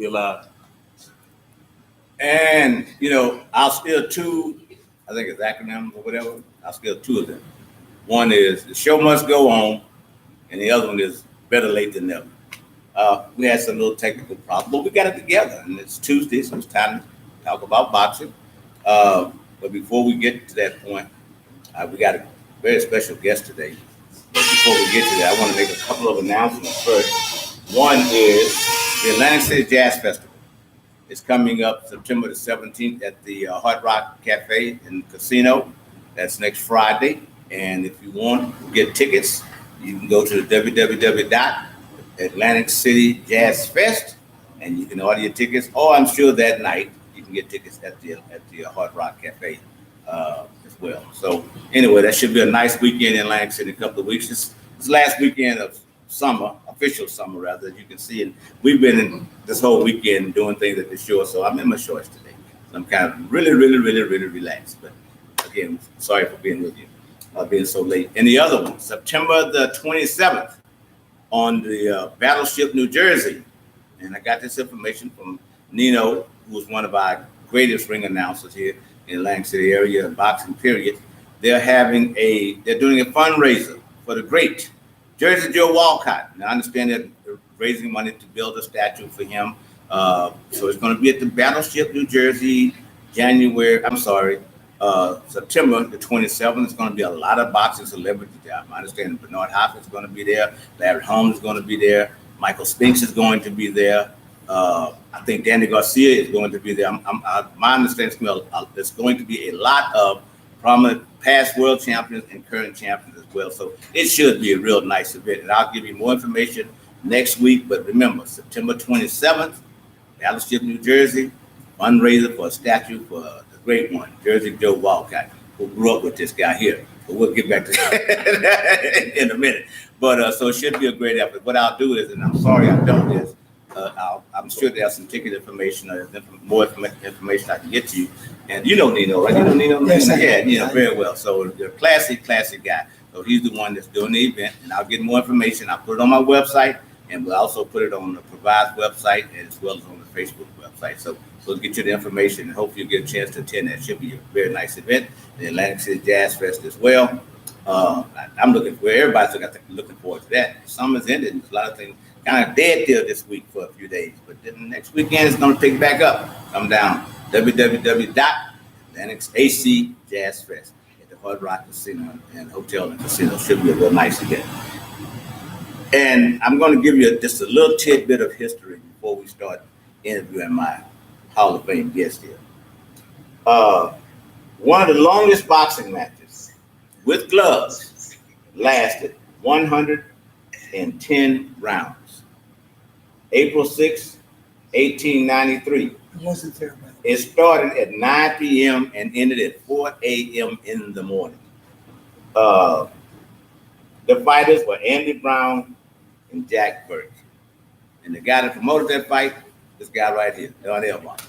We'll and I'll steal two. I think it's acronyms or whatever. I'll steal two of them. One is the show must go on, and the other one is better late than never. We had some little technical problems, but we got it together, and it's Tuesday, so it's time to talk about boxing. But before we get to that point, we got a very special guest today. But before we get to that, I want to make a couple of announcements first. One is the Atlantic City Jazz Festival. It's coming up September the 17th at the Hard Rock Cafe and Casino. That's next Friday. And if you want to get tickets, you can go to the www.atlanticcityjazzfest and you can order your tickets. Or I'm sure that night you can get tickets at the Hard Rock Cafe as well. So anyway, that should be a nice weekend in Atlantic City in a couple of weeks. This last weekend of summer, official summer rather, as you can see. And we've been in this whole weekend doing things at the shore. So I'm in my shorts today. I'm kind of really relaxed. But again, sorry for being with you, being so late. And the other one, September the 27th on the Battleship, New Jersey. And I got this information from Nino, who's one of our greatest ring announcers here in the Atlantic City area, boxing period. They're doing a fundraiser for the great Jersey Joe Walcott. Now, I understand that they're raising money to build a statue for him. So it's going to be at the Battleship, New Jersey, September the 27th. It's going to be a lot of boxing celebrities there. I understand Bernard Hopkins is going to be there. Larry Holmes is going to be there. Michael Spinks is going to be there. I think Danny Garcia is going to be there. My understanding is there's going to be a lot of prominent past world champions and current champions as well. So it should be a real nice event. And I'll give you more information next week. But remember, September 27th, Battleship, New Jersey, fundraiser for a statue for the great one, Jersey Joe Walcott, who grew up with this guy here. But we'll get back to that in a minute. But so it should be a great effort. What I'll do is, and I'm sorry I don't, is I'm sure there's some ticket information or more information I can get to you. And you know Nino, right? You know Nino? Yes, very well. So they're a classic guy. So he's the one that's doing the event. And I'll get more information. I'll put it on my website. And we'll also put it on the Provide's website as well as on the Facebook website. So we'll get you the information and hopefully you'll get a chance to attend that. It should be a very nice event. The Atlantic City Jazz Fest as well. I'm looking forward to that. Summer's ended. There's a lot of things kind of dead till this week for a few days. But then next weekend it's going to pick back up. Come down. www.atlanticacjazzfest at the Hard Rock Casino and Hotel and Casino. Should be a real nice event. And I'm going to give you just a little tidbit of history before we start interviewing my Hall of Fame guest here. One of the longest boxing matches with gloves lasted 110 rounds. April 6, 1893. It wasn't there, man. It started at 9 p.m. and ended at 4 a.m. in the morning. The fighters were Andy Brown and Jack Burke. And the guy that promoted that fight, this guy right here, Don Elmont.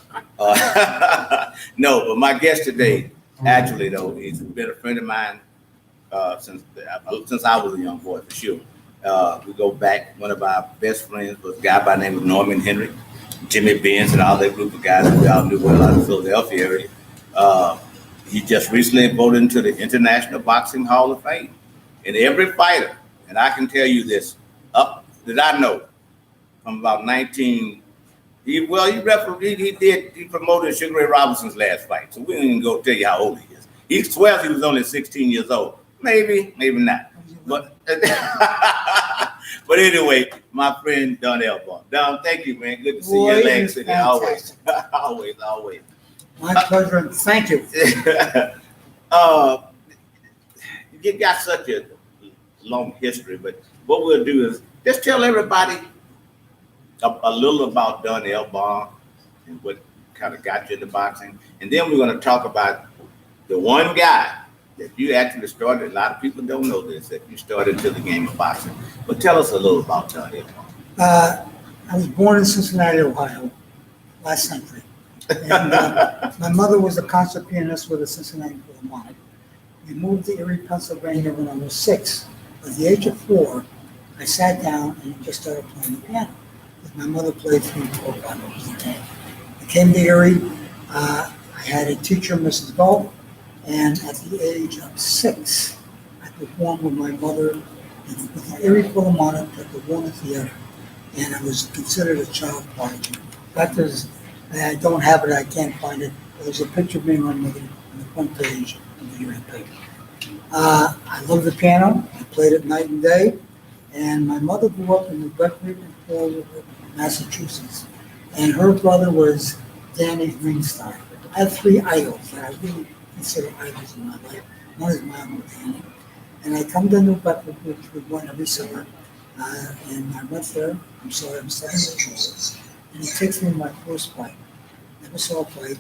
No, but my guest today, actually, though, he's been a friend of mine since I was a young boy, for sure. We go back. One of our best friends was a guy by the name of Norman Henry, Jimmy Benz, and all that group of guys that we all knew well out of the Philadelphia area. He just recently voted into the International Boxing Hall of Fame. And every fighter, and I can tell you this, that I know, from about 19, he promoted Sugar Ray Robinson's last fight. So we didn't even go tell you how old he is. He swears he was only 16 years old. Maybe not. But anyway, my friend Don Elmont. Don, thank you, man. Good to see you in Atlantic City. Always. My pleasure, and thank you. You got such a long history, but what we'll do is just tell everybody a little about Don Elmont and what kind of got you into boxing. And then we're going to talk about the one guy that you actually started. A lot of people don't know this, that you started into the game of boxing. But tell us a little about Don Elmont. I was born in Cincinnati, Ohio, last century. And my mother was a concert pianist with the Cincinnati Philharmonic. We moved to Erie, Pennsylvania when I was 6. At the age of 4, I sat down and just started playing the piano. My mother played 3, 4, 5 years in the game. I came to Erie. I had a teacher, Mrs. Gulf, and at the age of 6, I performed with my mother with the Erie Philharmonic at the Warner Theater, and I was considered a child prodigy. Fact is, I don't have it, I can't find it. There's a picture of me and my mother on the front page of the Erie paper. I love the piano. I played it night and day. And my mother grew up in New Bedford and Fall River, Massachusetts. And her brother was Danny Greenstein. I have 3 idols that I really consider idols in my life. One is my uncle Danny. And I come to New Bedford, which we went every summer. And I went there. I'm 7 years old. And he takes me to my first fight. Never saw a fight.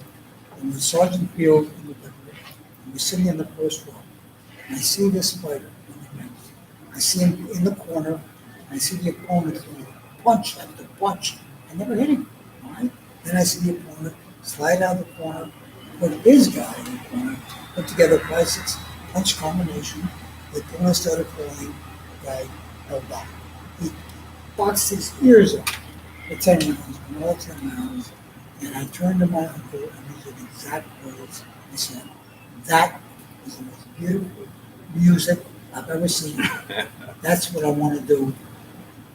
In the Sergeant Field in New Bedford. And we're sitting in the first row. And I see this fighter in the ring. I see him in the corner. And I see the opponent throw punch after punch. I never hit him. All right? Then I see the opponent slide out the corner, put his guy in the corner, put together a 5-6 punch combination. The opponent started falling. The guy held back. He boxed his ears off for 10 rounds, another 10 rounds. And I turned to my uncle and these are the exact words. I said, that is the most beautiful music I've ever seen. That's what I want to do.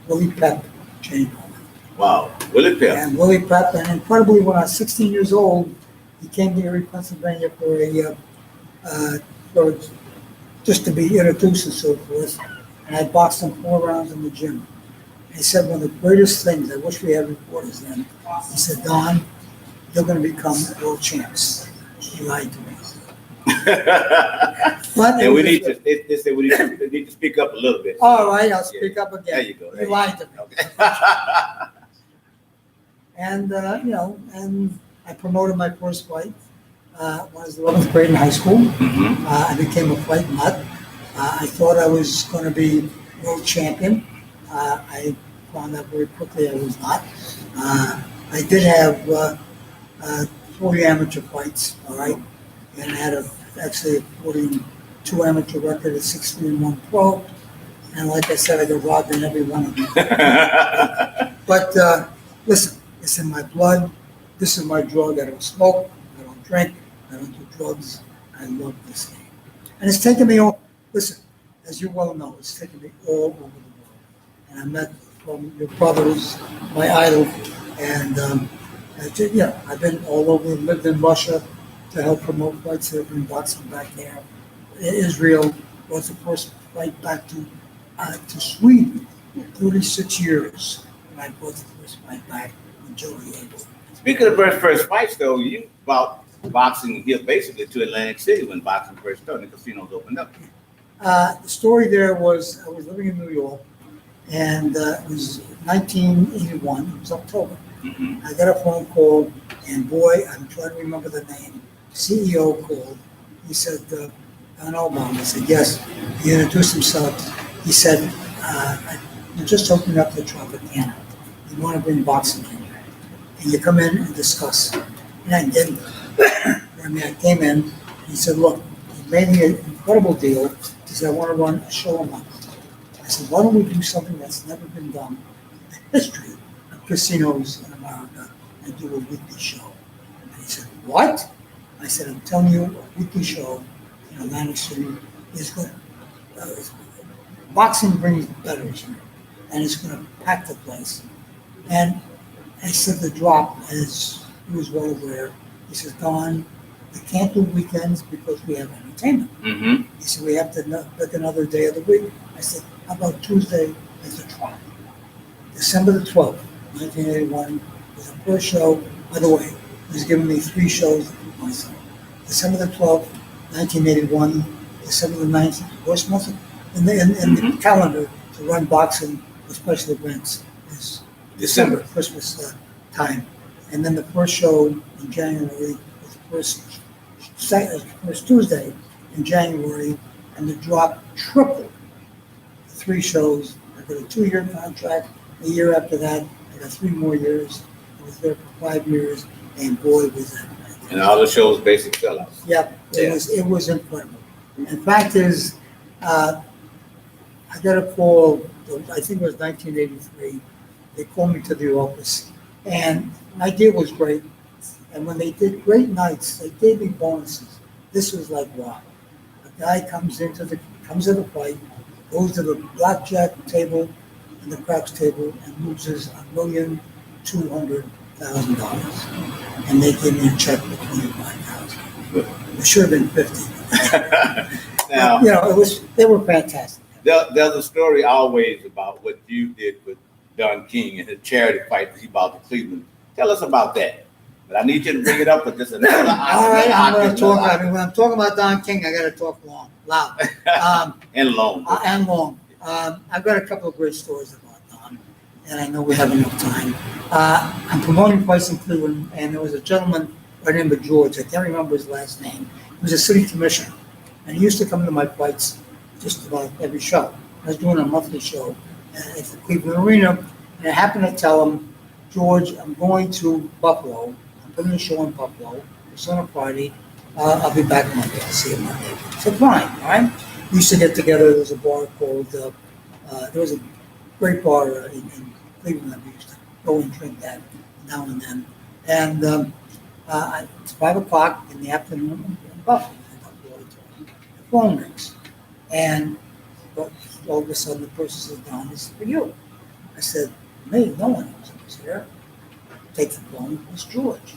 Willie Pep changed my life. Wow, Willie Pep. And Willie Pep, and incredibly, when I was 16 years old, he came to Erie, Pennsylvania for just to be introduced and so forth. And I boxed him 4 rounds in the gym. And he said one of the greatest things, I wish we had reporters then, he said, Don, you're going to become world champs. He lied to me. But And we need to, they say we need to speak up a little bit. All right, I'll speak up again. There you go. You lied to me. Okay. And, and I promoted my first fight when I was 11th grade in high school. Mhm. I became a fight nut. I thought I was going to be world champion. I found out very quickly I was not. I did have 40 amateur fights, all right, and I had actually a 42 amateur record at 6-3-1-12. And like I said, I got robbed in every one of them. But listen, it's in my blood. This is my drug. I don't smoke. I don't drink. I don't do drugs. I love this game. And it's taken me all, listen, as you well know, it's taken me all over the world. And I met from your brothers, my idol, and I've been all over, lived in Russia to help promote fights that have been boxing back there. Israel was the first fight back to Sweden, 36 years, when I brought the first fight back with Joey Abel. Speaking of first fights, though, you brought boxing here basically to Atlantic City when boxing first started. The casinos opened up. The story there was I was living in New York, and it was 1981. It was October. Mm-hmm. I got a phone call, and boy, I'm trying to remember the name. CEO called. He said, Don Obama. I said, yes. He introduced himself. He said, you just opened up the Tropicana. You want to bring boxing in here. And you come in and discuss. And I did. I came in, and he said, look, he made me an incredible deal. He said, I want to run a show a month. I said, why don't we do something that's never been done in the history of casinos in America and do a weekly show? And he said, what? I said, I'm telling you, a weekly show in Atlantic City is going to, boxing brings bettors here, and it's going to pack the place. And I said the drop, as he was well aware, he says, Don, we can't do weekends because we have entertainment. Mm-hmm. He said, we have to pick another day of the week. I said, how about Tuesday as a trial? December the 12th, 1981 was the first show. By the way, he was giving me 3 shows myself. December the 12th, 1981, December the 9th, first month in the calendar to run boxing for special events is December, Christmas time. And then the first show in January was the first Tuesday in January, and the drop tripled. 3 shows. I got a 2-year contract. A year after that, I got 3 more years. I was there for 5 years, and boy, was that. And all the shows basic sellouts. Yep, it was incredible. And fact is, I got a call, I think it was 1983, they called me to the office, and my deal was great. And when they did great nights, they gave me bonuses. This was like, wow. A guy comes to the fight, goes to the blackjack table and the craps table and loses $1,200,000. And they give me a check for $25,000. It should have been 50. Now, They were fantastic. there's a story always about what you did with Don King and his charity fight that he brought to Cleveland. Tell us about that. But I need you to bring it up with just another. All right, I'm going to talk. I mean, when I'm talking about Don King, I got to talk loud, And long. and long. I've got a couple of great stories about Don, and I know we have enough time. I'm promoting fights in Cleveland, and there was a gentleman by the name of George. I can't remember his last name. He was a city commissioner, and he used to come to my fights just about every show. I was doing a monthly show at the Cleveland Arena, and I happened to tell him, George, I'm going to Buffalo. I'm putting a show in Buffalo. It's on a Friday. I'll be back Monday. I'll see you Monday. I said, fine, all right? We used to get together. There was a bar called, there was a great bar in Cleveland that we used to go and drink that now and then. And it's 5 o'clock in the afternoon in Buffalo. The phone rings. And all of a sudden the person says, Don, this is for you. I said, me? No one else was here. Take the phone. It's George.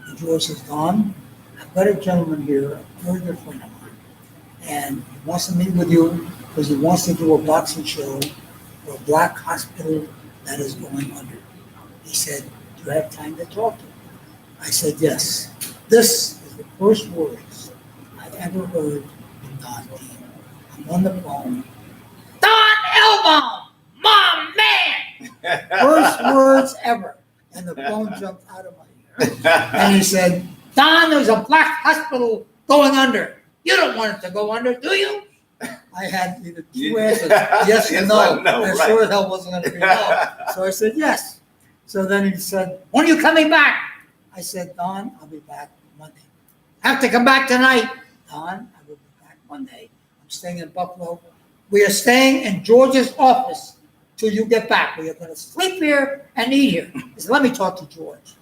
And George says, Don, I've got a gentleman here, a very good friend of mine, and he wants to meet with you because he wants to do a boxing show for a black hospital that is going under. He said, do you have time to talk to him? I said, yes. This is the first words I ever heard from Don King. I'm on the phone. Don Elbaum, my man! First words ever. And the phone jumped out of my ear. And he said, Don, there's a black hospital going under. You don't want it to go under, do you? I had either two answers, yes or no. No, and right. sure as hell wasn't going to be no. So I said, yes. So then he said, when are you coming back? I said, Don, I'll be back Monday. Have to come back tonight. Don, I will be back Monday. I'm staying in Buffalo. We are staying in George's office till you get back. We are going to sleep here and eat here. He said, let me talk to George.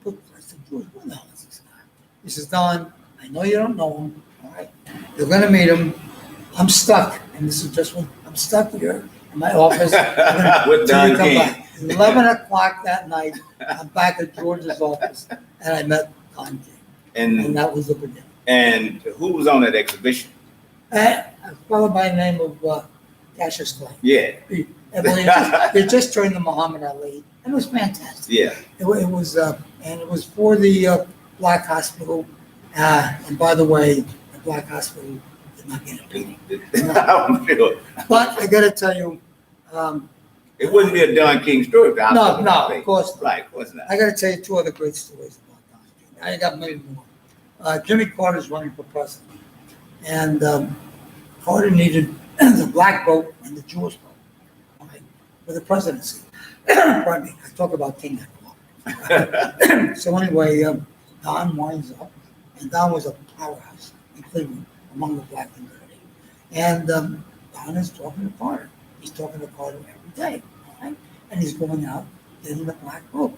I said, George, what the hell is this guy? He says, Don, I know you don't know him. All right. You're going to meet him. I'm stuck. And this is just when I'm stuck here in my office. With Don King. 11 o'clock that night, I'm back at George's office. And I met Don King. And that was the beginning. And who was on that exhibition? A fellow by the name of Cassius Clay. Yeah. They just turned the Muhammad Ali, and it was fantastic. Yeah. It was, and it was for the Black Hospital. And by the way, the Black Hospital did not get a penny. I'm sure. But I got to tell you, It wouldn't be a Don King story. no, of course not. Right, of course not. I got to tell you two other great stories about Don King. I got many more. Jimmy Carter's running for president, and Carter needed the black vote and the Jewish vote, right, for the presidency. Pardon me, I talk about King that long. So anyway, Don winds up, and Don was a powerhouse in Cleveland among the black community. And Don is talking to Carter. He's talking to Carter every day, right? And he's going out getting the black vote.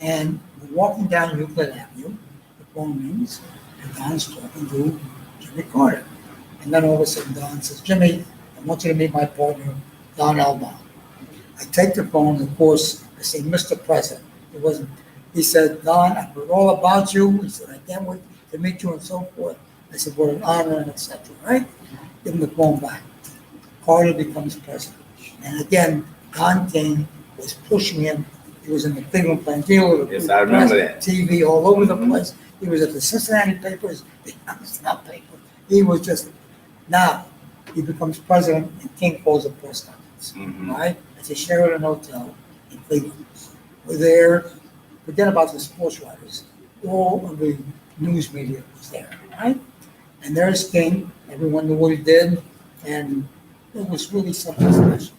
And we're walking down Euclid Avenue, the phone rings, and Don's talking to Jimmy Carter. And then all of a sudden Don says, Jimmy, I want you to meet my partner, Don Elbaum. I take the phone, of course, I say, Mr. President. It wasn't. He said, Don, I heard all about you. He said, I can't wait to meet you and so forth. I said, what an honor and etc. Right? Give him the phone back. Carter becomes president. And again, Don King was pushing him. He was in the Cleveland Plain-Dealer, Yes, I remember that. TV all over the place. He was at the Cincinnati papers, the Youngstown paper. He was just, now he becomes president and King calls a press conference, right? At the Sheraton Hotel in Cleveland. We're there, forget about the sports writers, all of the news media was there, right? And there's King, everyone knew what he did, and it was really something special.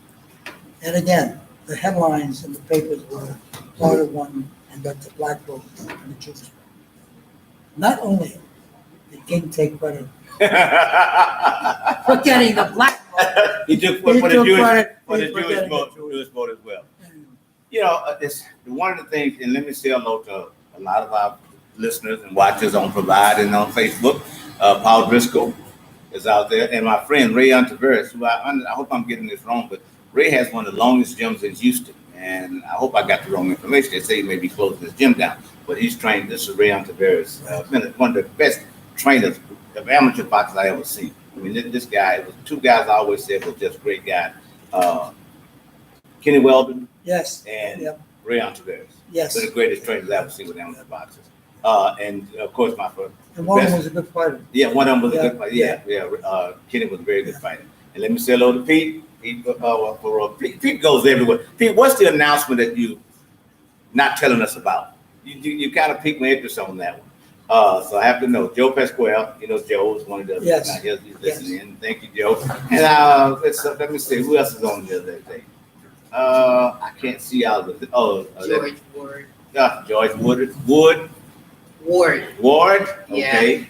And again, the headlines in the papers were Carter won and got the black vote and the Jewish vote. Not only did King take credit for getting the black vote, He took credit for the Jewish vote as well. It's one of the things, and let me say hello to a lot of our listeners and watchers on Provide and on Facebook. Paul Driscoll is out there, and my friend Ray Ontiveros, who I hope I'm getting this wrong, but Ray has one of the longest gyms in Houston, and I hope I got the wrong information. They say he may be closing his gym down, but he's trained. This is Ray Ontiveros, been one of the best trainers of amateur boxers I ever seen. I mean, this guy, it was two guys I always said were just great guys. Kenny Weldon Yes. and Yep. Ray Ontiveros. Yes. They're the greatest trainers I ever seen with amateur boxers. And of course, my first. And one of them was a good fighter. Yeah, one of them was Yeah, a good fighter. Yeah. Kenny was a very good fighter. And let me say hello to Pete. Pete goes everywhere. Pete, what's the announcement that you not telling us about? You kind of piqued my interest on that one. So I have to know. Joe Pasquale, Joe is one of the Yes. he's listening in. Thank you, Joe. And let me see who else is on the other day. I can't see all of it. George Ward. George Ward. Ward. Okay.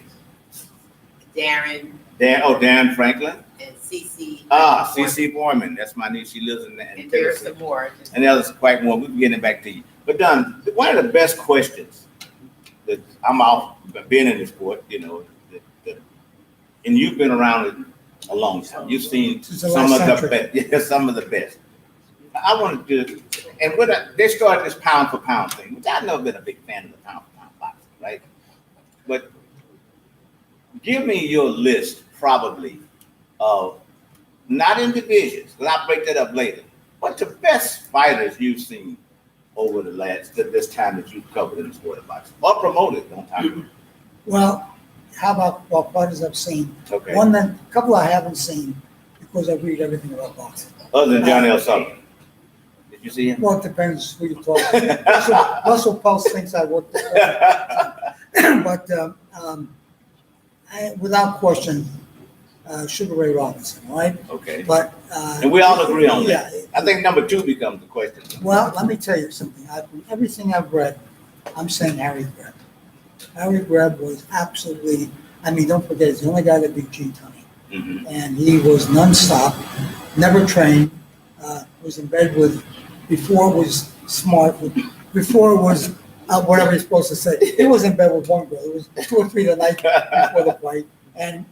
Yeah. Darren Franklin. And CC. CC Foreman. That's my niece. She lives in And there's some more. And there's quite more. We'll be getting back to you. But Don, one of the best questions that I'm off being in the sport, and you've been around it a long time. You've seen some of the best. Yeah, some of the best. I want to do, and they started this pound for pound thing, which I've never been a big fan of the pound for pound boxing, right? But give me your list, probably, of not in divisions, because I'll break that up later, but the best fighters you've seen over this time that you've covered in the sport of boxing, or promoted. Don't talk about. Well, how about fighters I've seen? Okay. A couple I haven't seen because I read everything about boxing. Other than Johnny L. Sullivan. Did you see him? Well, it depends who you're talking to. Russell Pulse thinks I worked there. But without question, Sugar Ray Robinson, right? Okay. But and we all agree on that. Yeah. I think number 2 becomes the question. Well, let me tell you something. Everything I've read, I'm saying Harry Greb. Harry Greb was absolutely, don't forget, he's the only guy that beat Gene Tunney. Mm-hmm. And he was nonstop, never trained, was in bed before it was smart, before it was whatever you're supposed to say. He was in bed with one girl. It was 2 or 3 the night before the fight, and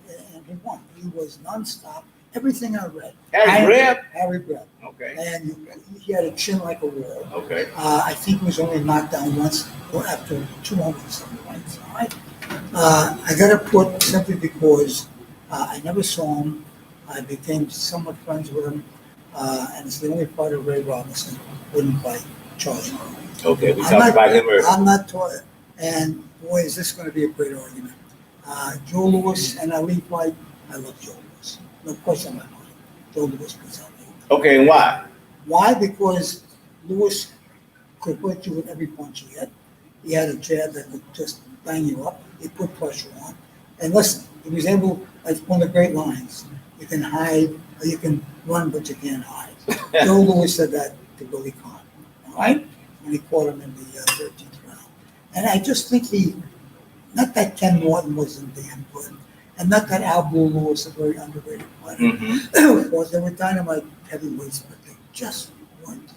he won. He was nonstop. Everything I read. Harry Greb. Okay. And he had a chin like a wall. Okay. I think he was only knocked down once or after 200 something fights. All right. I got to put simply because I never saw him. I became somewhat friends with him, and it's the only fighter Ray Robinson wouldn't fight Charlie Murray. Okay, we talked about him earlier. I'm not taught, and boy, is this going to be a great argument. Joe Louis and Ali fight. I love Joe Louis. No question in my mind. Joe Louis was out there. Okay, and why? Why? Because Louis could hit you with every punch he had. He had a jab that could just bang you up. He put pressure on. And listen, he was able, like one of the great lines, you can hide or you can run, but you can't hide. Joe Louis said that to Billy Conn, all right? When he caught him in the 13th round. And I just think not that Ken Norton wasn't damn good, and not that Al Blue Lewis, a very underrated fighter. Mm-hmm. They were dynamite heavyweights, but they just weren't.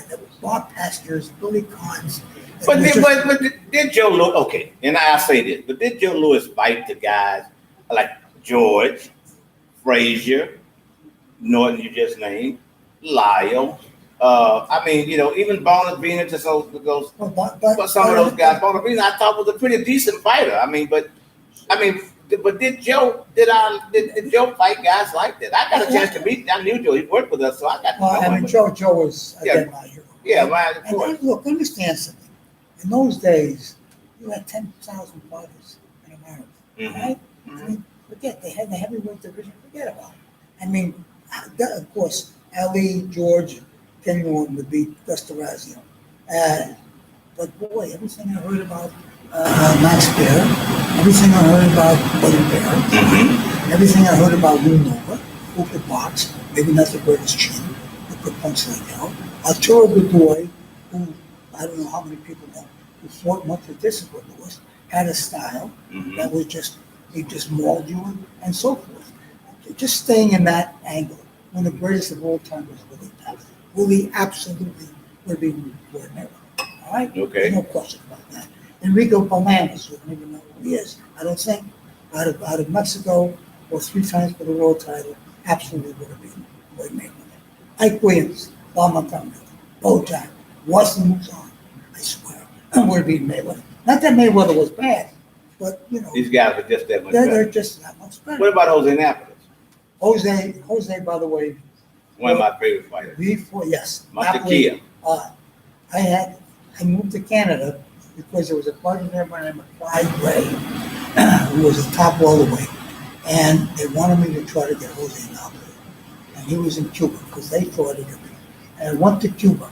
There was Bob Pastors, Billy Conns. But did Joe Louis, okay, and I'll say this, but did Joe Louis fight the guys like George, Frazier, Norton you just named, Lyle, even Bonavina, just those, but some of those guys, Bonavina I thought was a pretty decent fighter. But did Joe fight guys like that? I got a chance to meet him. I knew Joe. He worked with us, so I got to know him. Joe was, again, my hero. Yeah, right. Of course. And look, understand something. In those days, you had 10,000 fighters in America, right? Mm-hmm. Forget, they had the heavyweight division. Forget about it. Of course, Ali, George, Ken Norton would beat Gus D'Orazio. But boy, everything I heard about Max Baer, everything I heard about Buddy Bear, everything I heard about Lou Nova, who could box, maybe not the greatest chin, who could punch like hell. Arturo Godoy, who I don't know how many people know, who fought much with discipline Lewis, had a style that was he just mauled you and so forth. Just staying in that angle. One of the greatest of all time was Willie Pep. Willie absolutely would be Floyd Mayweather. All right? Okay. There's no question about that. Enrico Bolaños, you don't even know who he is. I don't think out of Mexico or 3 times for the world title, absolutely would have been Floyd Mayweather. Ike Williams, Bob Montgomery, Bo Jack, Wesley moves on. I swear, would have been Mayweather. Not that Mayweather was bad, but you know, These guys are just that much they're better. just that much better. What about Jose Napoles? Jose, by the way, One of my favorite fighters. before, yes. Montekia. I moved to Canada because there was a partner there by the name of Clyde Gray, who was a top welterweight, and they wanted me to try to get Jose Napoli. And he was in Cuba because they thought it would be. And I went to Cuba,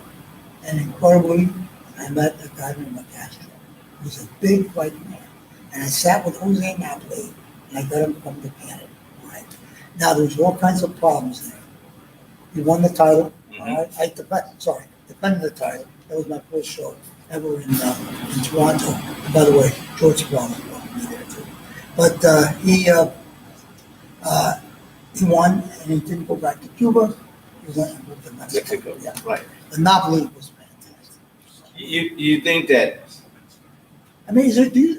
and incredibly, I met a guy named Castro. He was a big white man. And I sat with Jose Napoli, and I got him to come to Canada. Right? Now, there was all kinds of problems there. He won the title. All right? Defended the title. That was my first show ever in Toronto. And by the way, George Foreman brought me there too. But he won, and he didn't go back to Cuba. He was on to Mexico. Yeah. Right. The Napoli was fantastic. You think that I mean,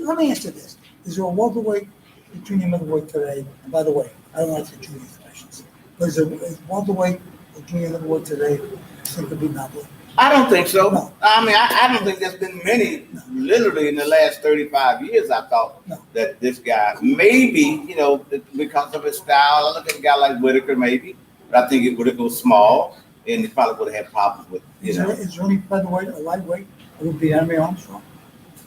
let me ask you this. Is there a welterweight, a junior middleweight today? And by the way, I don't like the junior questions. But is welterweight, a junior middleweight today, think could be Napoli? I don't think so. No. I mean, I don't think there's been many, literally in the last 35 years, I thought that this guy, maybe, you know, because of his style, I look at a guy like Whitaker, maybe, but I think Whitaker was small, and he probably would have had problems with, Is there any featherweight or lightweight that would be Henry Armstrong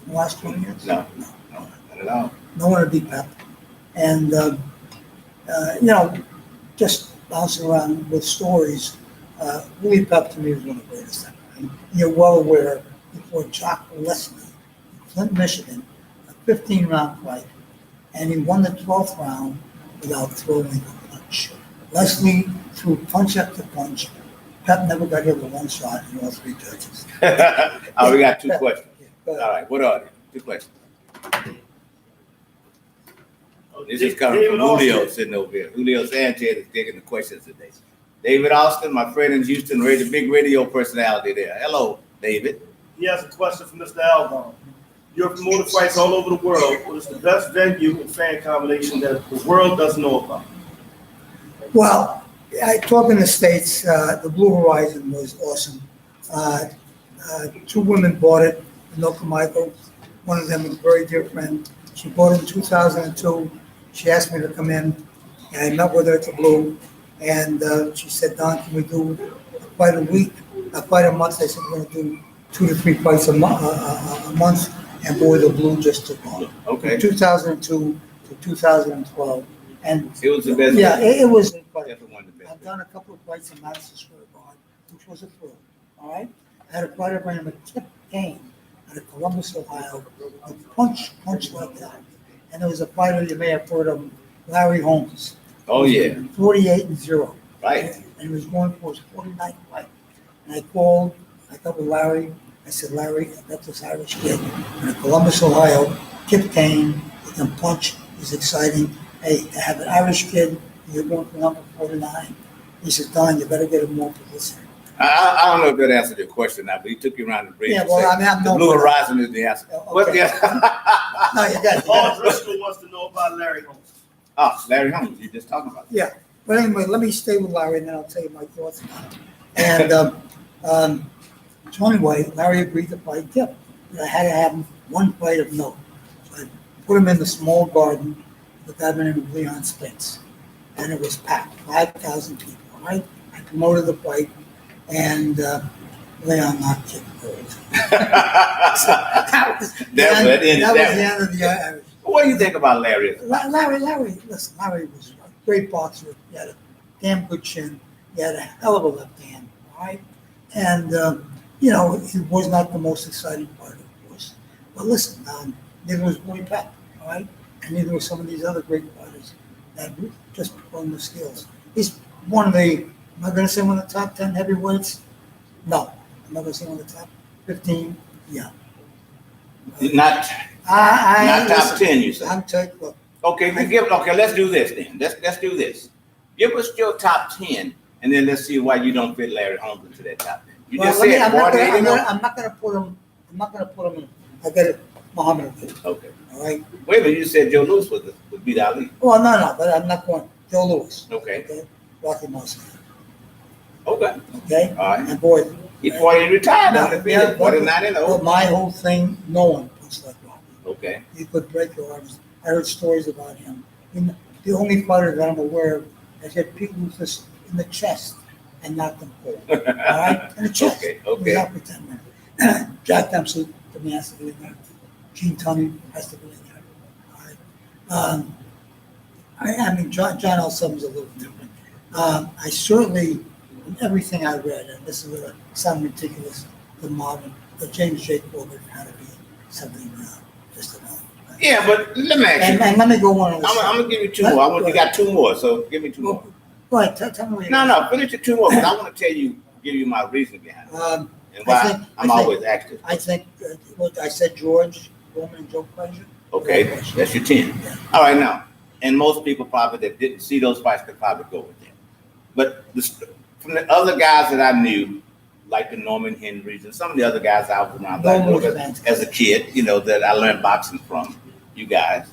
in the last 20 years? No, not at all. No one would beat Pep. And, you know, just bouncing around with stories, Willie Pep to me was one of the greatest ever. And you're well aware, before Jock Leslie, Flint, Michigan, a 15-round fight, and he won the 12th round without throwing a punch. Leslie threw punch after punch. Pep never got hit with one shot in all 3 judges. We got 2 questions. Yeah, All right, what are they? 2 questions. This is coming from Julio sitting over here. Julio Sanchez is taking the questions today. David Austin, my friend in Houston, big radio personality there. Hello, David. He has a question for Mr. Alvon. You're promoting fights all over the world. What is the best venue and fan combination that the world doesn't know about? Well, I talk in the States, the Blue Horizon was awesome. 2 women bought it, Anoka Michael. One of them was a very dear friend. She bought it in 2002. She asked me to come in, and I met with her at the Blue. And she said, Don, can we do a fight a week, a fight a month? I said, we're going to do 2 to 3 fights a month. And boy, the Blue just took off. Okay. From 2002 to 2012. And It was the best. yeah, it was incredible. Definitely one of the best. I've done a couple of fights in Madison Square Garden, which was a thrill. All right, I had a fighter by the name of Tip Kane out of Columbus, Ohio, who punch like that. And there was a fighter you may have heard of, Larry Holmes. Oh, yeah. 48-0. Right. And he was going for his 49th fight. And I called, I got with Larry. I said, Larry, I got this Irish kid in Columbus, Ohio, Tip Kane. He can punch. He's exciting. Hey, to have an Irish kid, you're going for number 49. He said, Don, you better get him more publicity. I don't know if that answered your question now, but he took you around the bridge. Yeah, well, I mean, I'm the no Blue Horizon is the answer. Okay. What the No, you got Paul it. Driscoll wants to know about Larry Holmes. Larry Holmes, you just talking about. Yeah. But anyway, let me stay with Larry, and then I'll tell you my thoughts about it. And so anyway, Larry agreed to fight Tip. But I had to have him one fight of note. So I put him in the small garden with that man named Leon Spence. And it was packed, 5,000 people, right? I promoted the fight, and Leon knocked Tip cold. That was the end of the Irish. What do you think about Larry? Larry, listen, Larry was a great boxer. He had a damn good chin. He had a hell of a left hand, all right? And, you know, he was not the most exciting fighter, of course. But listen, neither was Boy Pep, all right? And neither were some of these other great fighters that just performed the skills. He's one of the, am I going to say one of the top 10 heavyweights? No. I'm not going to say one of the top 15? Yeah. Not top 10, you say. I'm taking, look. Okay, let's do this then. Let's do this. Give us your top 10, and then let's see why you don't fit Larry Holmes into that top 10. You Well, just let me- said 48 and over. I'm not gonna put him, in, I got it, Muhammad Ali, Okay. all right? Wait a minute, you said Joe Louis would beat Ali. Well, no, but I'm not going, Joe Louis, Okay. okay? Rocky Mountain, Okay. okay? All right. And boy, He 40 retired No, undefeated, yeah, 49 and but 0. my whole thing, no one punched like Rocky. Okay. He could break your arms. I heard stories about him. The only fighter that I'm aware of that hit people with this in the chest and knocked them cold. All right? In the chest. Okay, okay. Without pretending. Jack Dempsey, to me, has to be in there. Gene Tunney has to be in there. All right? I mean, John L. Summer's a little different. I certainly, in everything I read, and this is going to sound ridiculous to modern, but James J. Corbett had to be something just about. Yeah, but let me ask you. And let me go one on this. I'm gonna give you two more. You got two more, so give me two more. Go ahead, tell me what you No, finish your two more, because I want to give you my reason behind it. And why I'm always active. I think, what I said, George, Foreman, and Joe Frazier. Okay, that's your 10. Yeah. All right, now, and most people probably that didn't see those fights could probably go with them. But from the other guys that I knew, like the Norman Henrys and some of the other guys I was around Norman was as a kid, that I learned boxing from, you guys,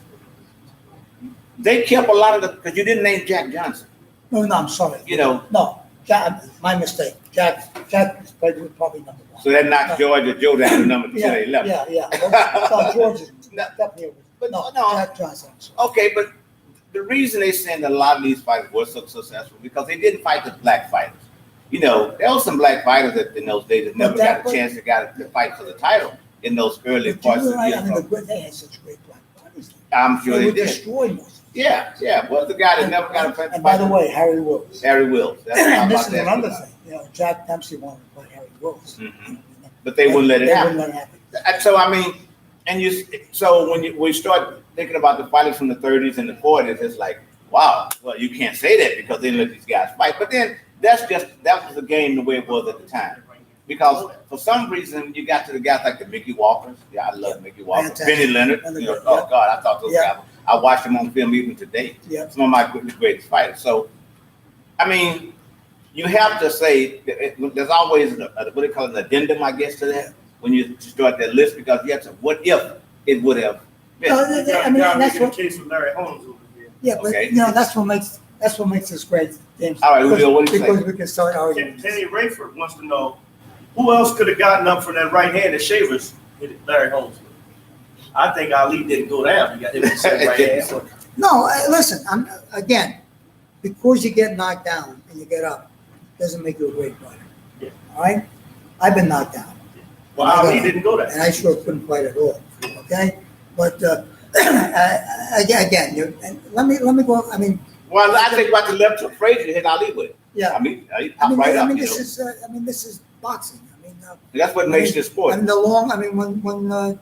they kept a lot of because you didn't name Jack Johnson. No, I'm sorry. No, Jack, my mistake. Jack played with probably number one. So that knocks Joe down to number 10 or 11. Yeah. No, George is definitely over. But No, no. Jack Johnson. I'm sorry. Okay, but the reason they saying that a lot of these fighters were so successful because they didn't fight the black fighters. There were some black fighters that in those days that never got a chance to fight for the title in those early But parts you of were the right. year. I mean, they had such great black fighters. I'm sure they would did. destroy most. Yeah. Was the guy that never got a fight? And by the way, Harry Wills. Harry Wills. That's what I'm And this about is to ask you another about. thing. Jack Dempsey wanted to fight Harry Wills. Mhm. But they wouldn't let it happen. They wouldn't let it happen. So I mean, so when we start thinking about the fighters from the 30s and the 40s, it's like, wow, well, you can't say that because they let these guys fight. But then that was the game the way it was at the time. Because for some reason you got to the guys like the Mickey Walkers. Yeah, I love Mickey Walker. Fantastic. Benny Leonard. Oh God, I thought those guys. I watched them on film even today. Yeah. Some of my greatest fighters. So, I mean, you have to say there's always what they call an addendum, I guess, to that when you start that list because you have to what if it would have been. No, I mean, that's what. the case with Larry Holmes over here. Yeah, but Okay. that's what makes this great, James. All right, Julio, what do you Because say? we can start arguing. Kenny Rayford wants to know who else could have gotten up from that right hand that Shavers hit Larry Holmes with. I think Ali didn't go down. He got hit with the same right hand. So No, listen. Again, because you get knocked down and you get up, doesn't make you a great fighter. Yeah. All right, I've been knocked down. well, Ali didn't go down. And I sure couldn't fight at all. Okay, but again, and let me go. I mean, Well, I think about the left hook Frazier hit Ali with. yeah. I mean, he popped right up. This is boxing. I mean, That's what makes this sport. And when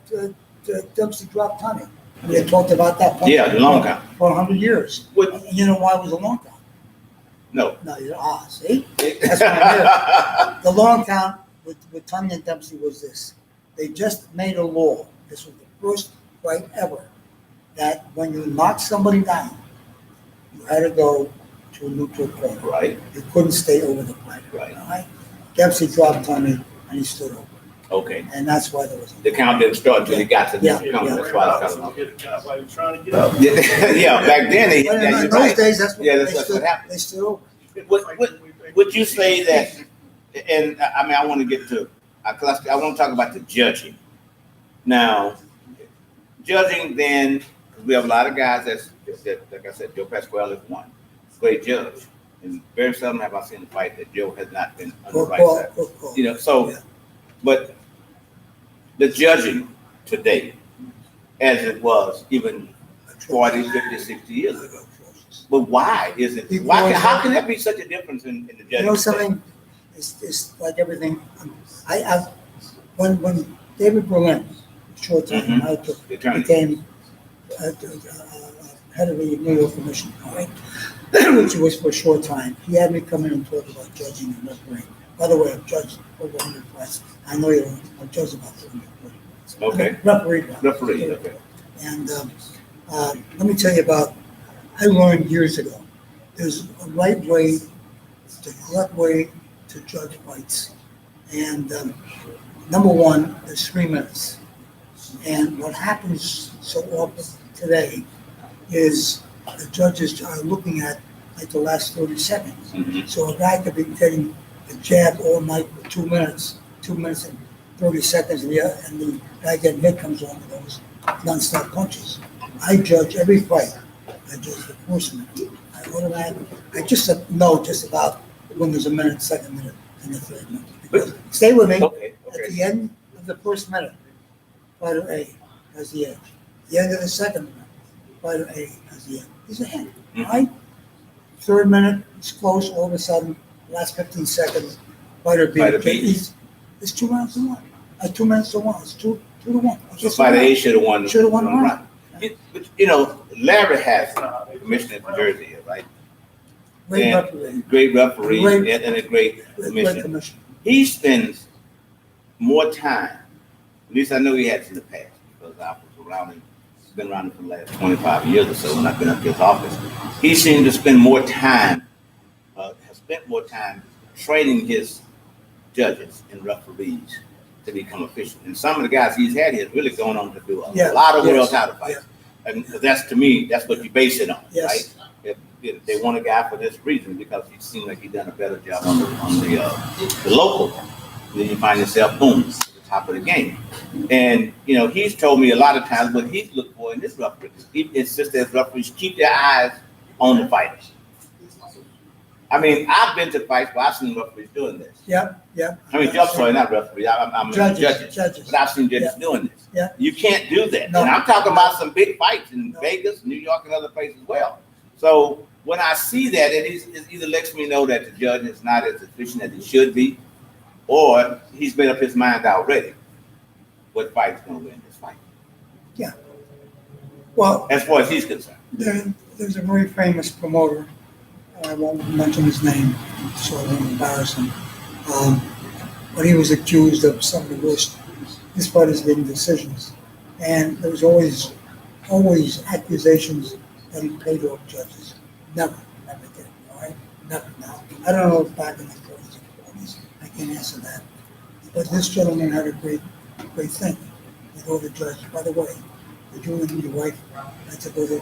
Dempsey dropped Tunney, they talked about that. Yeah, the long count. For 100 years. What- You know why it was a long count? No. No, see, that's what I heard. The long count with Tunney and Dempsey was this: they just made a law. This was the first fight ever that when you knocked somebody down, you had to go to a neutral corner. Right. You couldn't stay over the fighter. Right. All right. Dempsey dropped Tunney and he stood over, Okay. and that's why there was. The count didn't start until he got to the Yeah, count. yeah. That's why it's kind of Hit a guy while he was trying to get up. yeah, back then they But yeah, in you're those right. days, that's what Yeah, they that's stood. what happened. They stood over. Would you say that? And I mean, I want to get to because I want to talk about the judging. Now, judging then we have a lot of guys that like I said, Joe Pasquale is one great judge, and very seldom have I seen a fight that Joe has not been on the right side. So, Yeah. but the judging today, as it was even 40, 50, 60 years ago. But why is it? How can there be such a difference in the judging? You know something? It's like everything. When David Berlin, short time, Mhm. I became head of the New York Commission, all right, which was for a short time. He had me come in and talk about judging and refereeing. By the way, I've judged over 100 fights. I know you don't. I've judged about 200 fights. Okay. Referee. Okay. And let me tell you about. I learned years ago. There's a right way, the correct way to judge fights, And number one, there's 3 minutes. And what happens so often today is the judges are looking at like the last 30 seconds. Mhm. So a guy could be getting a jab all night for 2 minutes, 2 minutes and 30 seconds, and the guy getting hit comes on with those non-stop punches. I judge every fight. I judge the first minute. I just know just about when there's a minute, second minute, and the third minute. Because, stay with me. Okay, At okay. the end of the first minute, fighter A has the edge. The end of the second minute, fighter A has the edge. He's ahead, Mhm. right? Third minute, it's close. All of a sudden, last 15 seconds, fighter B. Fighter B. It's 2 rounds to 1. 2 minutes to 1. It's 2 to 1. So fighter A should have won. Should have won the round. But, you know, Larry has commissioner in Jersey here, right? Great And referee. Great referee Great- and a great Great commissioner. commissioner. He spends more time, at least I know he has in the past, because I was around him, been around him for the last 25 years or so when I've been up to his office. He seemed to spend more time, has spent more time training his judges and referees to become efficient. And some of the guys he's had here really going on to do a Yeah, lot of yes, world title fights. And that's, to me, that's what you base it on, Yes. right? If they want a guy for this reason, because he seemed like he done a better job on the local. Then you find yourself, boom, at the top of the game. And, you know, he's told me a lot of times what he's looked for in this referee. He insists that referees keep their eyes on the fighters. I mean, I've been to fights where I've seen referees doing this. Yep. I mean, I'm sorry, not referees, I'm judges. Judges. But I've seen judges Yeah. doing this. Yeah. You can't do that. No. And I'm talking about some big fights in No. Vegas, New York, and other places as well. So when I see that, it either lets me know that the judge is not as efficient as he should be, or he's made up his mind already what fight is going to win this fight, Well, as far as he's concerned. there's a very famous promoter. I won't mention his name, so I won't embarrass him. But he was accused of some of the worst his fighters getting decisions, and there was always accusations that he paid off judges. Never did. All right, never. Now I don't know if back in the 30s or 40s. I can't answer that. But this gentleman had a great thing. He told the judge, by the way, did you and your wife had to go to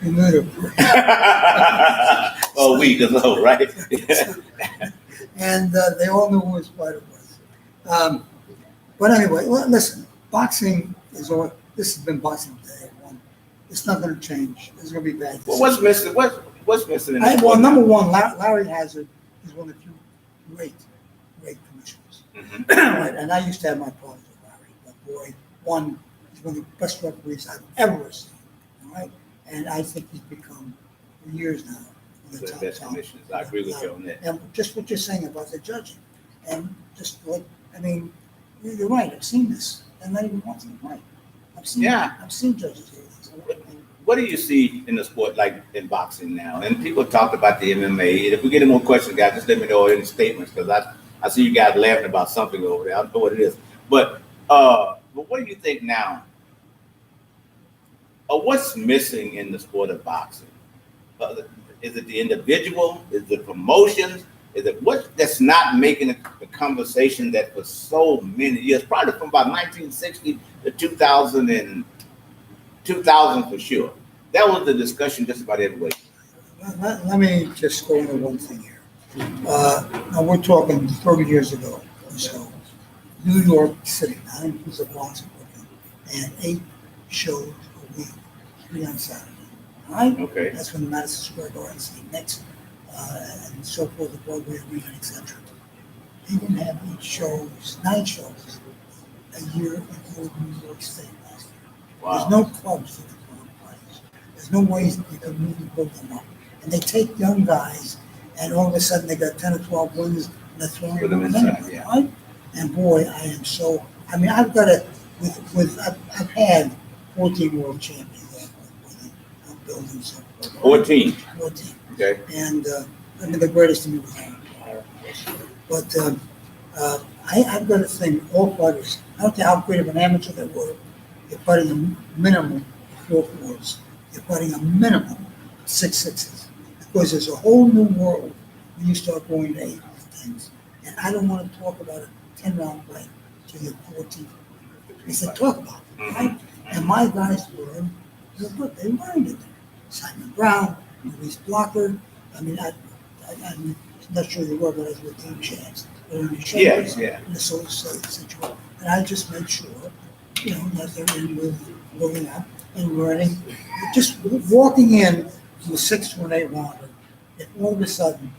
your murder? Oh, we the low, right? And they all knew who his fighter was. But anyway, listen, boxing is all. This has been boxing today. It's not going to change. There's going to be bad. Well, what's missing? What's missing in Well, number one, Larry Hazard is one of the few great commissioners. Mhm. Right, and I used to have my problems with Larry, but boy, he's one of the best referees I've ever seen. All right, and I think he's become, for years now, one of The the top best commissioners. I agree with you on that. And just what you're saying about the judging, and just like, I mean, you're right. I've seen this, and not even once in a fight. I've seen judges do this. What do you see in the sport, like in boxing now? And people talk about the MMA. And if we get any more questions, guys, just let me know any statements, because I see you guys laughing about something over there. I don't know what it is. But what do you think now? What's missing in the sport of boxing? Is it the individual? Is it promotions? Is it what that's not making a conversation that for so many years, probably from about 1960 to 2000 for sure. That was the discussion just about everywhere. Let me just go into one thing here. Now we're talking 30 years ago or so. New York City, now includes a boxing Brooklyn, and 8 shows a week, 3 on Saturday. All right? Okay. That's when the Madison Square Garden State next, and so forth, the Broadway Arena, etc. They didn't have 8 shows, 9 shows a year in New York State last year. Wow. There's no clubs that can put on fights. There's no ways that you can really build them up. And they take young guys, and all of a sudden they got 10 or 12 wins, and they're throwing Put them them inside, in, yeah. right? And boy, I am so. I mean, I've got a I've had 14 world champions I'm building so 14. 14. Okay. And I mean, the greatest to me was Aaron. But I've got to think all fighters. I don't care how great of an amateur they were. You're fighting a minimum of 4 fours. You're fighting a minimum of 6 sixes. Because there's a whole new world when you start going to 8 things. And I don't want to talk about it 10-round fight to the 14th. He said, talk about it, right? And my guys were good. They learned it. Simon Brown, Maurice Blocker. I mean, I'm not sure they were, but I was with Team Chance. Yes, yeah. In the Soul situation. And I just made sure, that they're in with moving up and learning. Just walking in from a 6 to an 8 rounder, if all of a sudden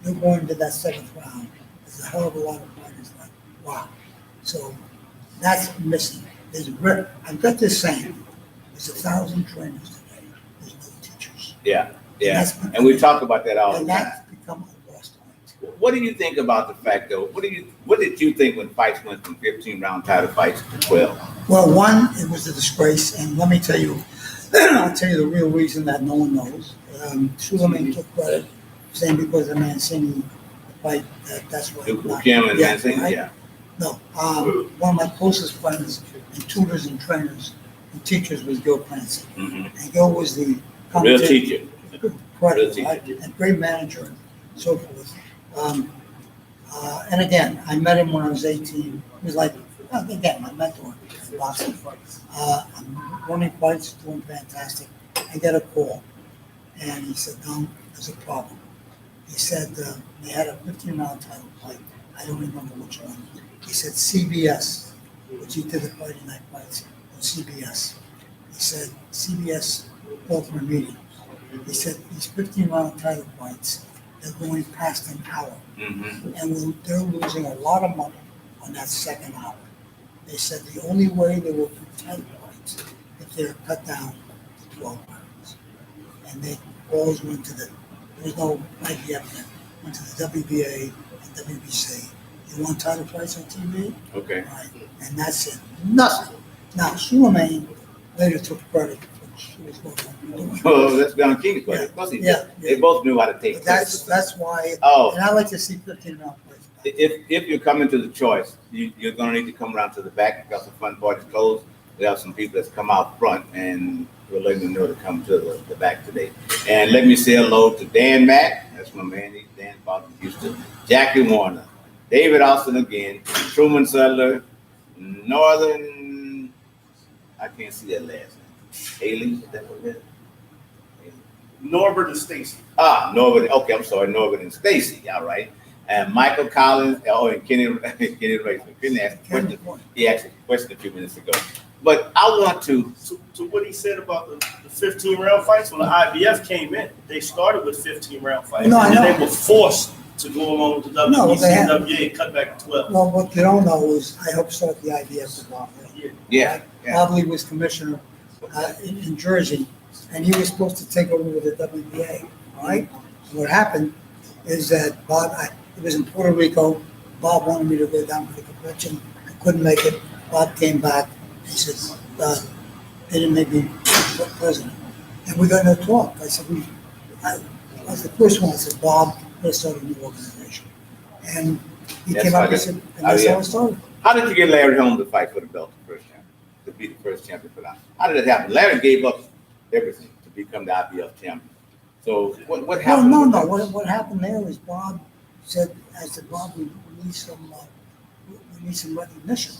you're going to that 7th round, there's a hell of a lot of fighters like, wow. So that's missing. I've got this saying, there's 1,000 trainers today, there's no teachers. Yeah, yeah. And we talk about that all the And time. that's become a lost art. What do you think about the fact, though? What did you think when fights went from 15-round title fights to 12? Well, one, it was a disgrace, and let me tell you, I'll tell you the real reason that no one knows. Suleiman took credit, saying because of Mancini fight, that's why. Kim and Yeah, Mancini, right? yeah. No, one of my closest friends and tutors and trainers and teachers was Gil Clancy. Mhm. And Gil was the Real commentator. teacher. Correct, Real right? teacher. And great manager and so forth. And again, I met him when I was 18. He was like, again, my mentor in boxing. I'm running fights, doing fantastic. I get a call, and he said, "Don, there's a problem." He said they had a 15-round title fight. I don't remember which one. He said CBS, which he did the Friday night fights on CBS. He said CBS called for a meeting. He said these 15-round title fights, they're going past an hour, Mm-hmm. and they're losing a lot of money on that second hour. They said the only way they will do title fights if they're cut down to 12 rounds. And they always went to there's no IBF then, went to the WBA and WBC. You want title fights on TV? Okay. Right. And that's it. Nothing. Now, Suleiman later took credit for she was going to do. Well, let's be on King's fight. Yeah, Of course he yeah, did. They both knew how to take But credit. that's why, Oh, and I like to see 15-round fights. if you're coming to the choice, you're going to need to come around to the back because the front part is closed. We have some people that's come out front, and we're letting them know to come to the back today. And let me say hello to Dan Mack. That's my man. He's Dan Foster Houston. Jackie Warner. David Austin again. Truman Sutler. Northern. I can't see that last name. Haley. Is that what it is? Norbert and Stacy. Norbert. Okay, I'm sorry. Norbert and Stacy. All right. And Michael Collins. Oh, and Kenny Rayson. Kenny asked a question. He asked a question a few minutes ago. But I want to. To what he said about the 15-round fights, when the IBF came in, they started with 15-round fights. No, I and then know. they were forced to go along with the No, WBC they had- and WBA and cut back to 12. Well, what you don't know is I helped start the IBF with Bob Lee. Yeah. Yeah. Bob Lee was commissioner in Jersey, and he was supposed to take over with the WBA, all right? And what happened is that it was in Puerto Rico. Bob wanted me to go down for the convention. I couldn't make it. Bob came back. He said, they didn't make me president. And we got in a talk. I said, I was the first one. I said, Bob, let's start a new organization. And he That's came how out and it- said, and that's yeah. how it started. How did you get Larry Holmes to fight for the belt the first time? To be the first champion for that? How did it happen? Larry gave up everything to become the IBF champion. So what Well, happened? no, with no. that? What happened there is Bob said, I said, Bob, we need some recognition.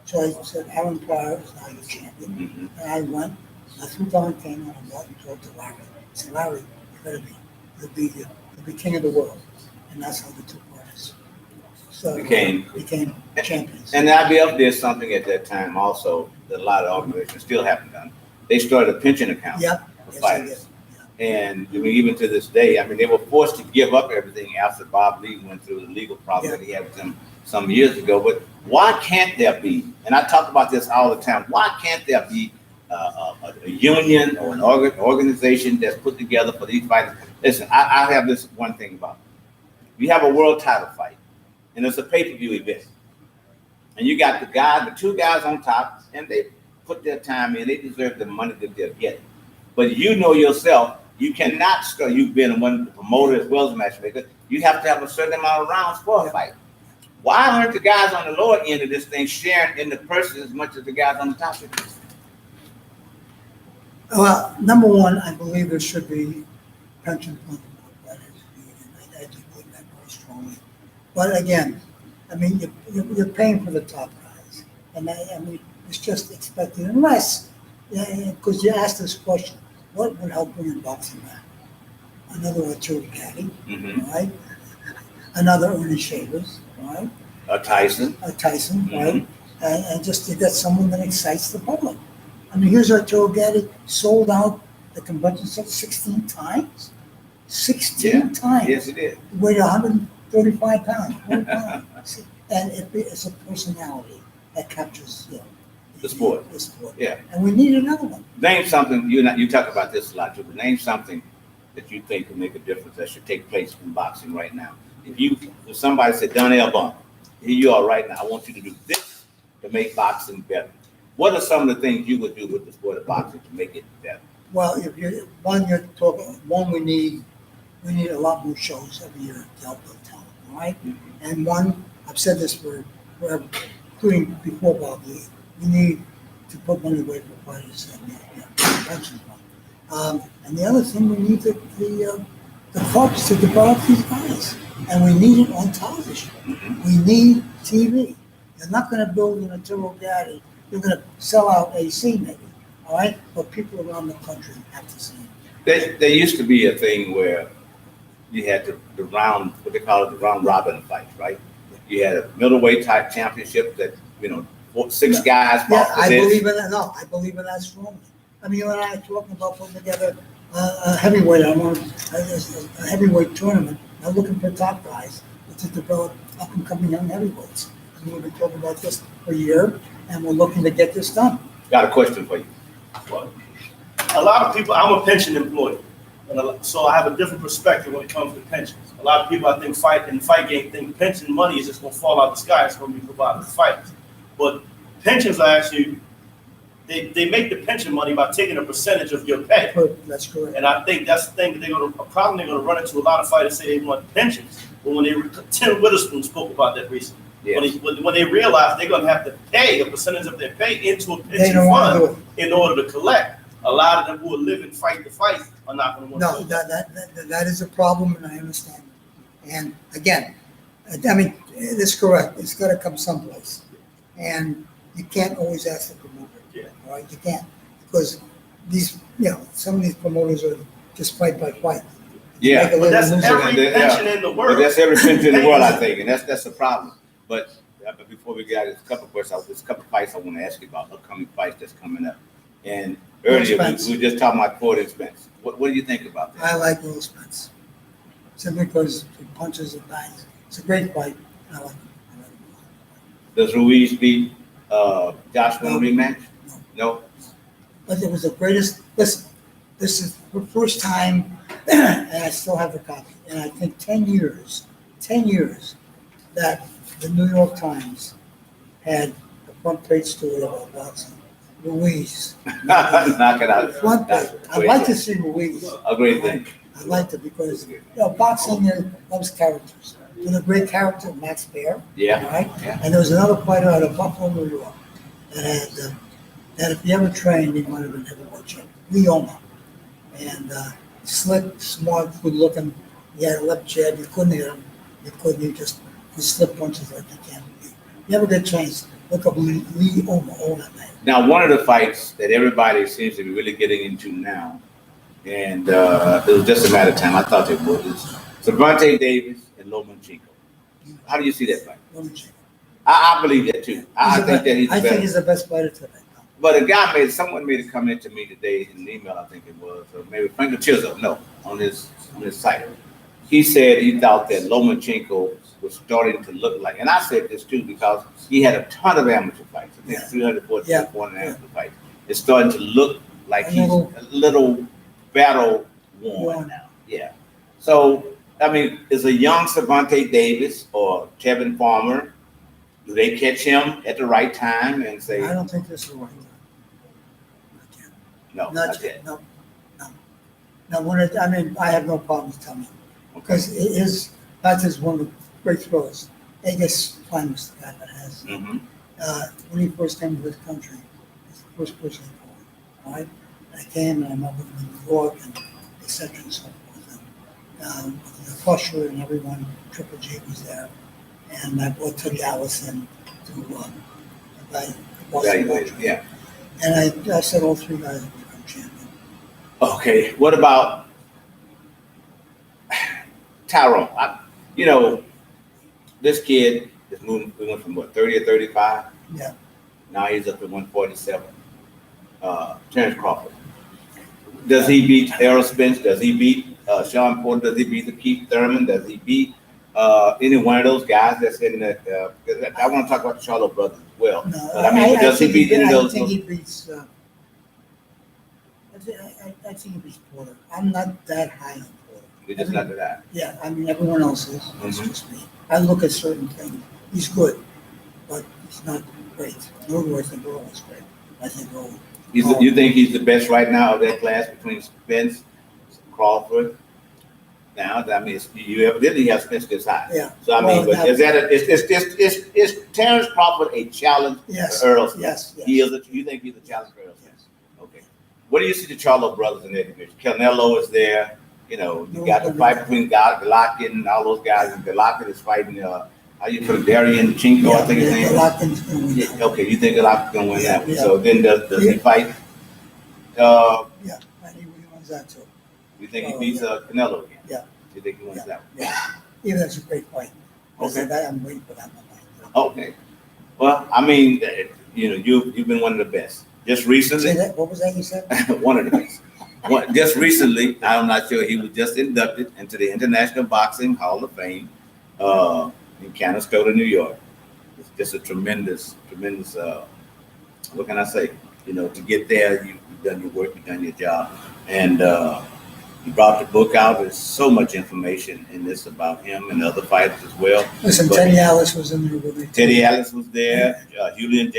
So I said, Aaron Pryor is now your champion. Mhm. And I went, I threw down came on and walked and talked to Larry. I said, Larry, you'll be king of the world. And that's how the two parties became champions. And the IBF did something at that time also that a lot of organizations still haven't done. They started a pension account Yep. for Yes, I fighters. did. And I mean, even to this day, I mean, they were forced to give up everything after Bob Lee went through the legal problem that he had with them some years ago. But why can't there be, and I talk about this all the time, why can't there be a union or an organization that's put together for these fighters? Listen, I have this one thing about it. You have a world title fight, and it's a pay-per-view event. And you got the two guys on top, and they put their time in. They deserve the money that they're getting. But you know yourself, you cannot start. You've been one promoter as well as a matchmaker. You have to have a certain amount of rounds for a fight. Why aren't the guys on the lower end of this thing sharing in the purses as much as the guys on the top of this? Well, number one, I believe there should be pension fund. I do believe that very strongly. But again, I mean, you're paying for the top guys. And I mean, it's just expected unless, because you asked this question, what would help bring in boxing back? Another Arturo Gatti, Mhm. right? Another Ernie Shavers, right? Tyson. Tyson, Mhm. right? And just to get someone that excites the public. I mean, here's Arturo Gatti sold out the convention center 16 times. 16 times. Yes, it is. He weighed 135 pounds, 40 pounds. And it's a personality that captures, The sport. The sport. Yeah. And we need another one. Name something, you talk about this a lot too, but name something that you think could make a difference that should take place in boxing right now. If somebody said, Donnell Bump, here you are right now, I want you to do this to make boxing better. What are some of the things you would do with the sport of boxing to make it better? Well, if you're talking, we need a lot more shows every year to help the talent, all right? And one, I've said this forever, including before Bob Lee, we need to put money away for fighters and pension fund. And the other thing, we need the clubs to develop these guys, and we need it on television. We need TV. You're not going to build an Arturo Gatti. You're going to sell out AC maybe, all right? But people around the country have to see it. There used to be a thing where you had the round, what they call it, the round robin fights, right? You had a middleweight type championship that, 6 guys fought Yeah, for I this. believe in that. No, I believe in that strongly. I mean, you and I are talking about putting together a heavyweight. I want a heavyweight tournament. I'm looking for top guys to develop up and coming young heavyweights. I mean, we've been talking about this for a year, and we're looking to get this done. Got a question for you. Well, a lot of people, I'm a pension employee, so I have a different perspective when it comes to pensions. A lot of people, I think, in the fight game, think pension money is just going to fall out of the sky. It's going to be provided to fighters. But pensions are actually, they make the pension money by taking a percentage of your pay. That's correct. And I think that's the thing that a problem they're going to run into. A lot of fighters say they want pensions, but when Tim Witherspoon spoke about that recently. Yes. When they realize they're going to have to pay a percentage of their pay into a They pension don't want to do fund in order to collect, a lot of them who are living fight to fight are not going to want No, to do that. that is a problem, and I understand. And again, I mean, it's correct. It's got to come someplace, and you can't always ask the promoter. Yeah. All right, you can't, because these, some of these promoters are just fight by fight. Yeah. Make a But living, that's lose every it. pension in the But world. that's every pension in the world, I think, and that's the problem. But before we get out, there's a couple of questions. There's a couple of fights I want to ask you about, upcoming fights that's coming up. And earlier, we were just talking about Ford and Spence. What do you think about that? I like Will Spence, simply because he punches and bangs. It's a great fight. I like him. Does Ruiz beat Joshua in a rematch? No? But it was the greatest. Listen, this is the first time, and I still have the copy. And I think 10 years that the New York Times had the front page story about boxing. Ruiz. Knock it out. Front page. I'd like to see Ruiz. A great thing. I'd like to, because boxing loves characters. There's a great character, Max Baer. Yeah. Right? Yeah. And there was another fighter out of Buffalo, New York, that had that if he ever trained, he might have been heavyweight champion. Leoma. And slick, smart, good looking. He had a left jab. You couldn't hit him. He slip punches like you can't believe. You ever get a chance, look up Leoma, all that man. Now, one of the fights that everybody seems to be really getting into now, and it was just a matter of time, I thought it was, is Cervante Davis and Lomachenko. How do you see that fight? Lomachenko. I believe that too. I think that he's I better. think he's the best fighter today. But someone made a comment to me today in an email, I think it was, or maybe Frank Chisholm, on his site. He said he thought that Lomachenko was starting to look like, and I said this too because he had a ton of amateur fights. I think 344 amateur fights. It's starting to look like he's a little battle worn now. Yeah. So, I mean, is a young Cervante Davis or Kevin Farmer, do they catch him at the right time and say, I don't think this is the right time. no, Not yet. No. I have no problems telling you. Because that is one of the great thrillers. Aegis Primus, the guy that has. When he first came to this country, he's the first person he called. All right? And I came and I met with him in New York and et cetera and so forth. And the Crusher and everyone, Triple G was there. and I brought Teddy Allison to evaluate the Boston Evaluated, Marathon. yeah. And I said all three guys would become champion. Okay, what about Tyrone? You know, this kid is moving. We went from what 30 or 35. Yeah. Now he's up to 147. Terrence Crawford. Does he beat Errol Spence? Does he beat Sean Porter? Does he beat Keith Thurman? Does he beat any one of those guys that's in the? I want to talk about the Charlo brothers as well. No, But I mean, does he think beat any of I those? think he beats. I think he beats Porter. I'm not that high on Porter. You're just not that. Yeah, I mean everyone else is. It's Mhm. just me. I look at certain things. He's good, but he's not great. Nor do I think Earl is great. I think Earl. You think he's the best right now of that class between Spence, Crawford? Now, I mean, you evidently have Spence this high. Yeah. So I mean, Well, but is that is Terrence Crawford a challenge Yes. for Earl Spence? Yes. Yes. He is. You think he's a challenge for Earl Spence? Yes. Okay. What do you see the Charlo brothers in that division? Canelo is there. You know, you got the fight between Golovkin and all those guys. And Golovkin is fighting. How you put Darian Chinko? I think his name. Golovkin's gonna win that. Yeah, okay, you think Golovkin's gonna win that one? Yeah. So then does he fight? Yeah, and he wins that too. You think he beats Canelo again? Yeah. You think he wins that one? Yeah, even that's a great fight. Okay. I'm waiting for that one. Okay. Well, I mean, you know, you've been one of the best. Just recently, Say that, what was that you said? one of the best. Just recently, I'm not sure, he was just inducted into the International Boxing Hall of Fame in Canastota, New York. It's just a tremendous, what can I say? You know, to get there, you've done your work, you've done your job. And you brought the book out. There's so much information in this about him and other fighters as well. Listen, But Teddy Alice was in there with me. Teddy Ellis was there. Julian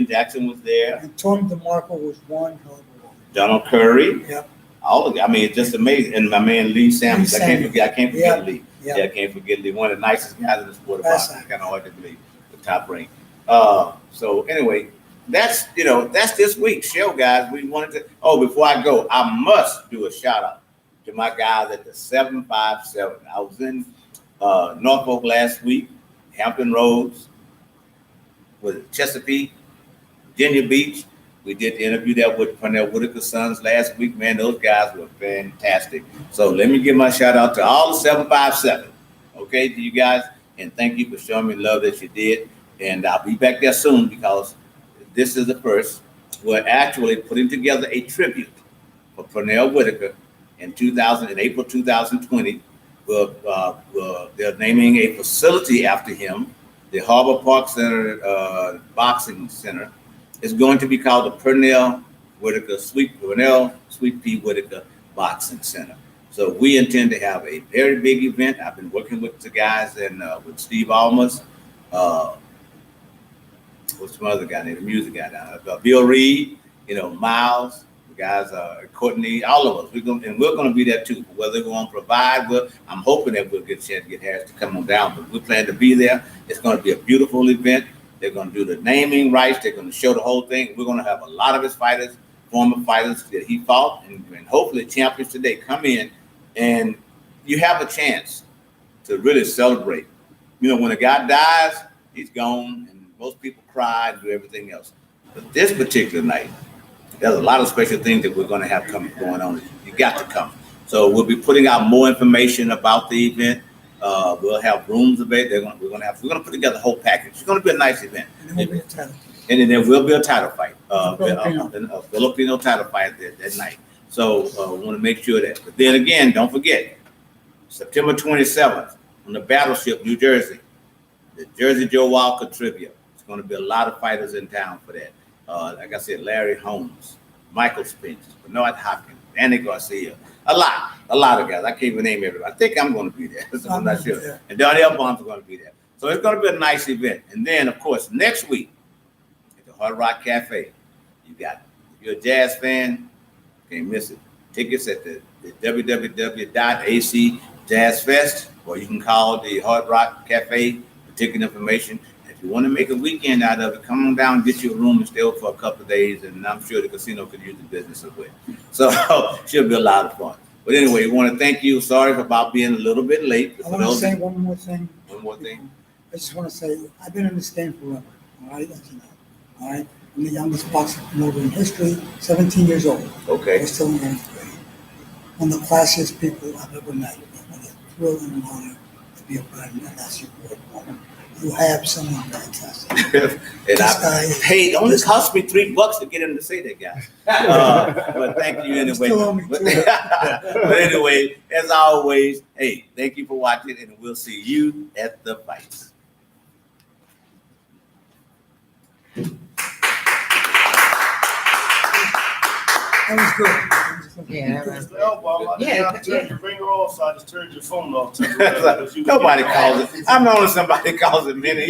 Jackson was there. And Tony DeMarco was one hell of a one. Donald Curry. Yep. All of it. I mean, it's just amazing. And my man Lee Samuels. I can't forget Yeah. Lee. Yeah. Yeah, I can't forget Lee. One of the nicest guys in the sport of That's boxing. right. Kind of hard to believe. The top rank. So anyway, that's this week show, guys. We wanted to. Oh, before I go, I must do a shout out to my guys at the 757. I was in Norfolk last week, Hampton Roads, with Chesapeake, Virginia Beach. We did the interview there with Pernell Whitaker's sons last week. Man, those guys were fantastic. So let me give my shout out to all the 757. Okay, to you guys, and thank you for showing me love that you did. And I'll be back there soon because this is the first. We're actually putting together a tribute for Pernell Whitaker in April 2020. They're naming a facility after him, the Harbor Park Center Boxing Center. It's going to be called the Pernell Sweet Pea Whitaker Boxing Center. So we intend to have a very big event. I've been working with the guys and with Steve Almas. What's some other guy named the music guy down there? Bill Reed, Miles, the guys, Courtney, all of us. We're gonna be there too. Whether we're gonna provide, I'm hoping that we'll get a chance to get Harris to come on down, but we plan to be there. It's gonna be a beautiful event. They're gonna do the naming rights. They're gonna show the whole thing. We're gonna have a lot of his fighters, former fighters that he fought, and hopefully champions today come in, and you have a chance to really celebrate. When a guy dies, he's gone, and most people cry and do everything else. But this particular night, there's a lot of special things that we're going to have going on. You got to come. So we'll be putting out more information about the event. We'll have rooms available. We're going to put together a whole package. It's going to be a nice event. And there will be a title. And then there will be a title fight, Filipino. a Filipino title fight that night. So we want to make sure that. But then again, don't forget, September 27th on the Battleship, New Jersey, the Jersey Joe Walker tribute. It's going to be a lot of fighters in town for that. Like I said, Larry Holmes, Michael Spence, Bernard Hopkins, Andy Garcia, a lot of guys. I can't even name everybody. I think I'm going to be there. So I'm not sure. And Danielle Baum's going to be there. So it's going to be a nice event. And then, of course, next week at the Hard Rock Cafe, if you're a jazz fan, can't miss it. Tickets at the www.acjazzfest, or you can call the Hard Rock Cafe for ticket information. If you want to make a weekend out of it, come on down, get you a room and stay over for a couple of days, and I'm sure the casino could use the business as well. So should be a lot of fun. But anyway, we want to thank you. Sorry about being a little bit late. I want to say one more thing. One more thing. I just want to say, I've been in this game forever, all right, as you know, all right? I'm the youngest boxing promoter in history, 17 years old. Okay. We're still in ninth grade. One of the classiest people I've ever met. What a thrill and an honor to be a friend, and that's your board. You have someone fantastic. And This I guy is- paid, only cost me $3 to get him to say that, guy. But thank you anyway. Still owe me But, $2. but anyway, as always, hey, thank you for watching, and we'll see you at the fights. That was good. Yeah, Mr. Elbaum, I Yeah, didn't have to turn yeah. your ringer off, so I just turned your phone off. temporarily, because you- Nobody calls it. I'm the only somebody calls it minute.